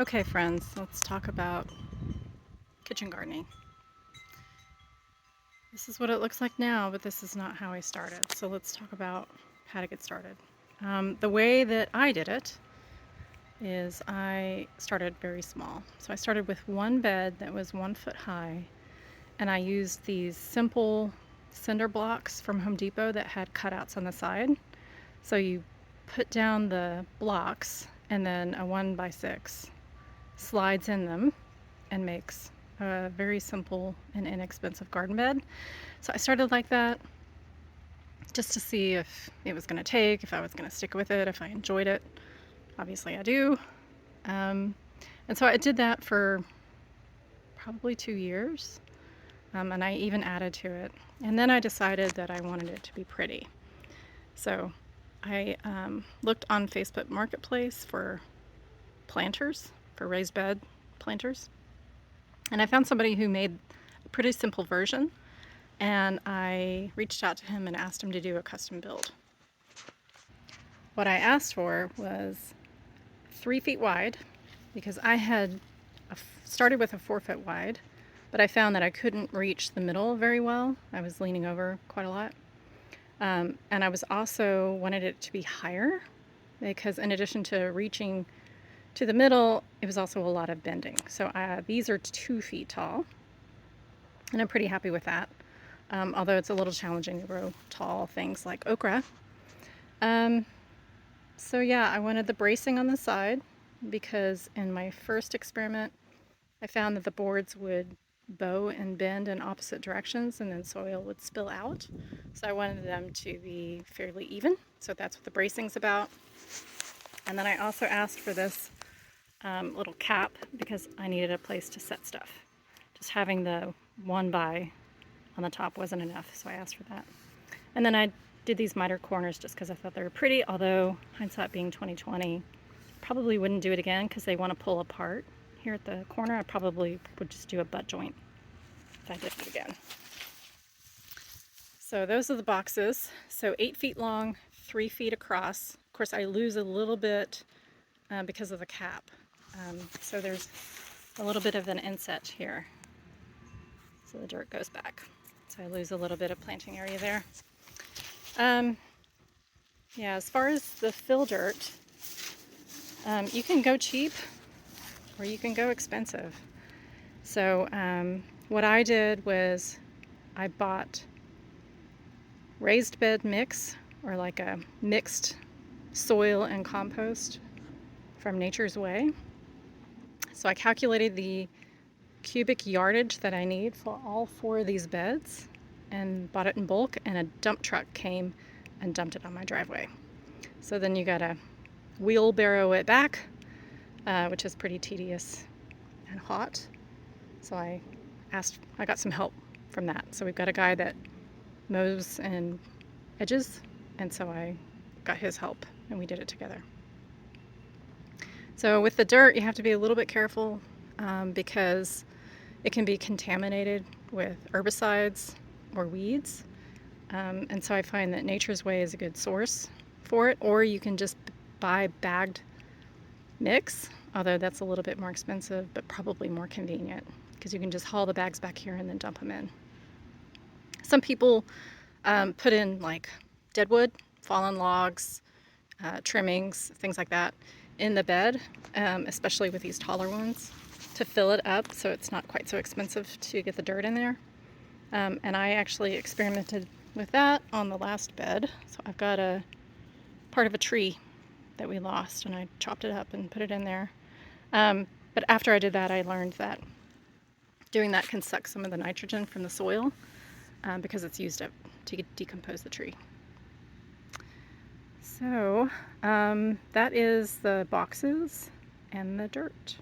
Okay, friends, let's talk about kitchen gardening. This is what it looks like now, but this is not how I started. So let's talk about how to get started. The way that I did it is I started very small. So I started with one bed that was 1 foot high, and I used these simple cinder blocks from Home Depot that had cutouts on the side. So you put down the blocks, and then a 1x6 slides in them and makes a very simple and inexpensive garden bed. So I started like that just to see if it was going to take, if I was going to stick with it, if I enjoyed it. Obviously, I do. Um, and so I did that for probably 2 years, and I even added to it. And then I decided that I wanted it to be pretty. So I looked on Facebook Marketplace for planters, for raised bed planters. And I found somebody who made a pretty simple version, and I reached out to him and asked him to do a custom build. What I asked for was 3 feet wide, because I had started with a 4 foot wide, but I found that I couldn't reach the middle very well. I was leaning over quite a lot. And I was also wanted it to be higher, because in addition to reaching to the middle, it was also a lot of bending. So these are 2 feet tall, and I'm pretty happy with that. Although it's a little challenging to grow tall things like okra. So yeah, I wanted the bracing on the side, because in my first experiment, I found that the boards would bow and bend in opposite directions, and then soil would spill out. So I wanted them to be fairly even. So that's what the bracing's about. And then I also asked for this little cap, because I needed a place to set stuff. Just having the 1x on the top wasn't enough, so I asked for that. And then I did these miter corners just because I thought they were pretty, although hindsight being 2020, probably wouldn't do it again because they want to pull apart here at the corner. I probably would just do a butt joint if I did it again. So those are the boxes. So 8 feet long, 3 feet across. Of course, I lose a little bit because of the cap. So there's a little bit of an inset here. So the dirt goes back. So I lose a little bit of planting area there. Yeah, as far as the fill dirt, you can go cheap or you can go expensive. So what I did was I bought raised bed mix, or like a mixed soil and compost from Nature's Way. So I calculated the cubic yardage that I need for all 4 of these beds and bought it in bulk, and a dump truck came and dumped it on my driveway. So then you gotta wheelbarrow it back, which is pretty tedious and hot. So I got some help from that. So we've got a guy that mows and edges, and so I got his help and we did it together. So with the dirt, you have to be a little bit careful because it can be contaminated with herbicides or weeds. And so I find that Nature's Way is a good source for it, or you can just buy bagged mix, although that's a little bit more expensive, but probably more convenient, because you can just haul the bags back here and then dump them in. Some people put in like deadwood, fallen logs, trimmings, things like that in the bed, especially with these taller ones, to fill it up so it's not quite so expensive to get the dirt in there. And I actually experimented with that on the last bed. So I've got a part of a tree that we lost, and I chopped it up and put it in there. But after I did that, I learned that doing that can suck some of the nitrogen from the soil because it's used up to decompose the tree. So that is the boxes and the dirt.